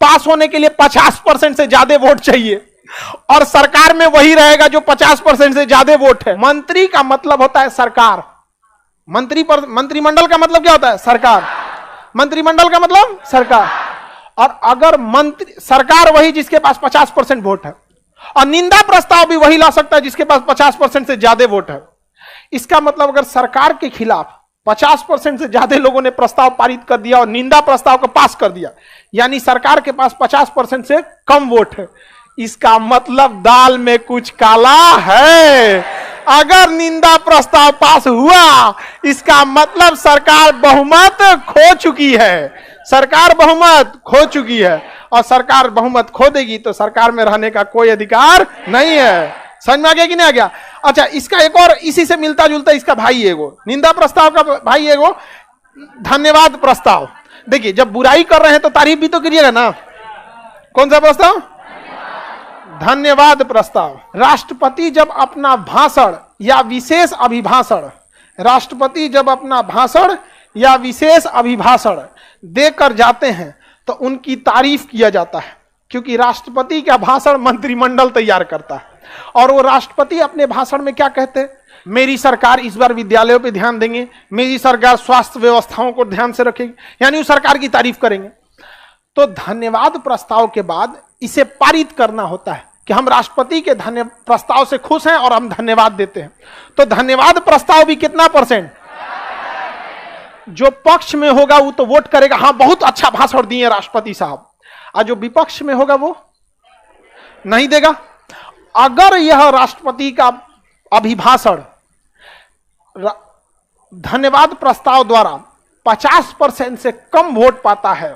पास होने के लिए 50% से ज्यादा वोट चाहिए और सरकार में वही रहेगा जो 50% से ज्यादा वोट है। मंत्री का मतलब होता है सरकार, मंत्रिमंडल का मतलब क्या होता है? सरकार। मंत्रिमंडल का मतलब सरकार। और अगर सरकार वही जिसके पास 50% वोट है, और निंदा प्रस्ताव भी वही ला सकता है जिसके पास 50% से ज्यादा वोट है। इसका मतलब अगर सरकार के खिलाफ 50% से ज्यादा लोगों ने प्रस्ताव पारित कर दिया और निंदा प्रस्ताव को पास कर दिया, यानी सरकार के पास 50% से कम वोट है, इसका मतलब दाल में कुछ काला है। अगर निंदा प्रस्ताव पास हुआ, इसका मतलब सरकार बहुमत खो चुकी है। सरकार बहुमत खो चुकी है, और सरकार बहुमत खो देगी तो सरकार में रहने का कोई अधिकार नहीं है। समझ में आ गया कि नहीं आ गया? अच्छा, इसका एक और इसी से मिलता जुलता इसका भाई एगो, निंदा प्रस्ताव का भाई एगो धन्यवाद प्रस्ताव। देखिए, जब बुराई कर रहे हैं तो तारीफ भी तो करिएगा ना। कौन सा प्रस्ताव? धन्यवाद प्रस्ताव। राष्ट्रपति जब अपना भाषण या विशेष अभिभाषण, राष्ट्रपति जब अपना भाषण या विशेष अभिभाषण देकर जाते हैं तो उनकी तारीफ किया जाता है, क्योंकि राष्ट्रपति का भाषण मंत्रिमंडल तैयार करता है। और वो राष्ट्रपति अपने भाषण में क्या कहते हैं? मेरी सरकार इस बार विद्यालयों पे ध्यान देंगे, मेरी सरकार स्वास्थ्य व्यवस्थाओं को ध्यान से रखेगी, यानी उस सरकार की तारीफ करेंगे। तो धन्यवाद प्रस्ताव के बाद इसे पारित करना होता है कि हम राष्ट्रपति के प्रस्ताव से खुश हैं और हम धन्यवाद देते हैं। तो धन्यवाद प्रस्ताव भी कितना %? जो पक्ष में होगा वो तो वोट करेगा, हाँ बहुत अच्छा भाषण दिए राष्ट्रपति साहब, और जो विपक्ष में होगा वो नहीं देगा। अगर यह राष्ट्रपति का अभिभाषण धन्यवाद प्रस्ताव द्वारा 50% से कम वोट पाता है,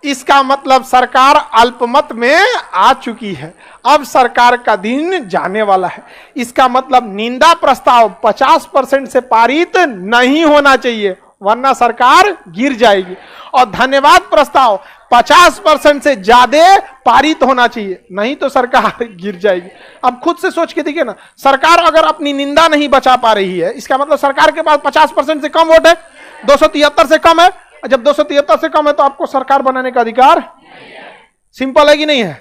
इसका मतलब सरकार अल्पमत में आ चुकी है। अब सरकार का दिन जाने वाला है। इसका मतलब निंदा प्रस्ताव 50% से पारित नहीं होना चाहिए, वरना सरकार गिर जाएगी। और धन्यवाद प्रस्ताव 50% से ज्यादा पारित होना चाहिए, नहीं तो सरकार गिर जाएगी। अब खुद से सोच के देखिए ना, सरकार अगर अपनी निंदा नहीं बचा पा रही है, इसका मतलब सरकार के पास 50% से कम वोट है, 273 से कम है। जब 273 से कम है तो आपको सरकार बनाने का अधिकार। सिंपल है कि नहीं है?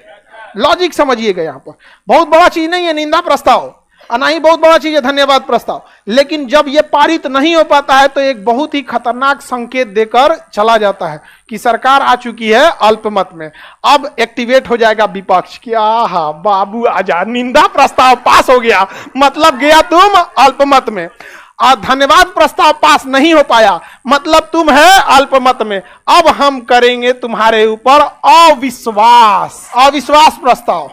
लॉजिक समझिएगा। यहां पर बहुत बड़ा चीज नहीं है निंदा प्रस्ताव, और ना ही बहुत बड़ा चीज है धन्यवाद प्रस्ताव। लेकिन जब यह पारित नहीं हो पाता है तो एक बहुत ही खतरनाक संकेत देकर चला जाता है कि सरकार आ चुकी है अल्पमत में। अब एक्टिवेट हो जाएगा विपक्ष कि आहा बाबू आजा, निंदा प्रस्ताव पास हो गया, मतलब गया तुम अल्पमत में। और धन्यवाद प्रस्ताव पास नहीं हो पाया, मतलब तुम है अल्पमत में। अब हम करेंगे तुम्हारे ऊपर अविश्वास, अविश्वास प्रस्ताव।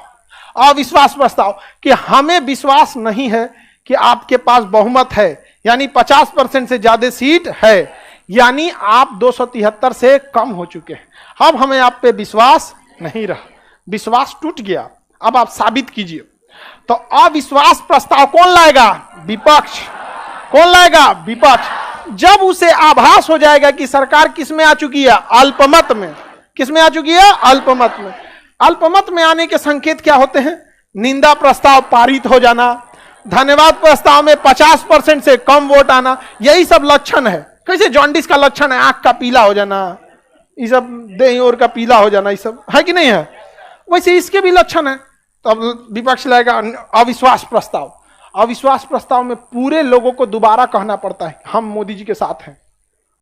अविश्वास प्रस्ताव कि हमें विश्वास नहीं है कि आपके पास बहुमत है, यानी 50% से ज्यादा सीट है, यानी आप 273 से कम हो चुके हैं। अब हमें आप पे विश्वास नहीं रहा, विश्वास टूट गया, अब आप साबित कीजिए। तो अविश्वास प्रस्ताव कौन लाएगा? विपक्ष। कौन लाएगा? विपक्ष। जब उसे आभास हो जाएगा कि सरकार किस में आ चुकी है? अल्पमत में। किस में आ चुकी है? अल्पमत में। अल्पमत में आने के संकेत क्या होते हैं? निंदा प्रस्ताव पारित हो जाना, धन्यवाद प्रस्ताव में 50% से कम वोट आना, यही सब लक्षण है। कैसे जॉन्डिस का लक्षण है आंख का पीला हो जाना, ये सब देह और का पीला हो जाना, ये सब है कि नहीं है? वैसे इसके भी लक्षण है। तो अब विपक्ष लाएगा अविश्वास प्रस्ताव। अविश्वास प्रस्ताव में पूरे लोगों को दोबारा कहना पड़ता है हम मोदी जी के साथ हैं।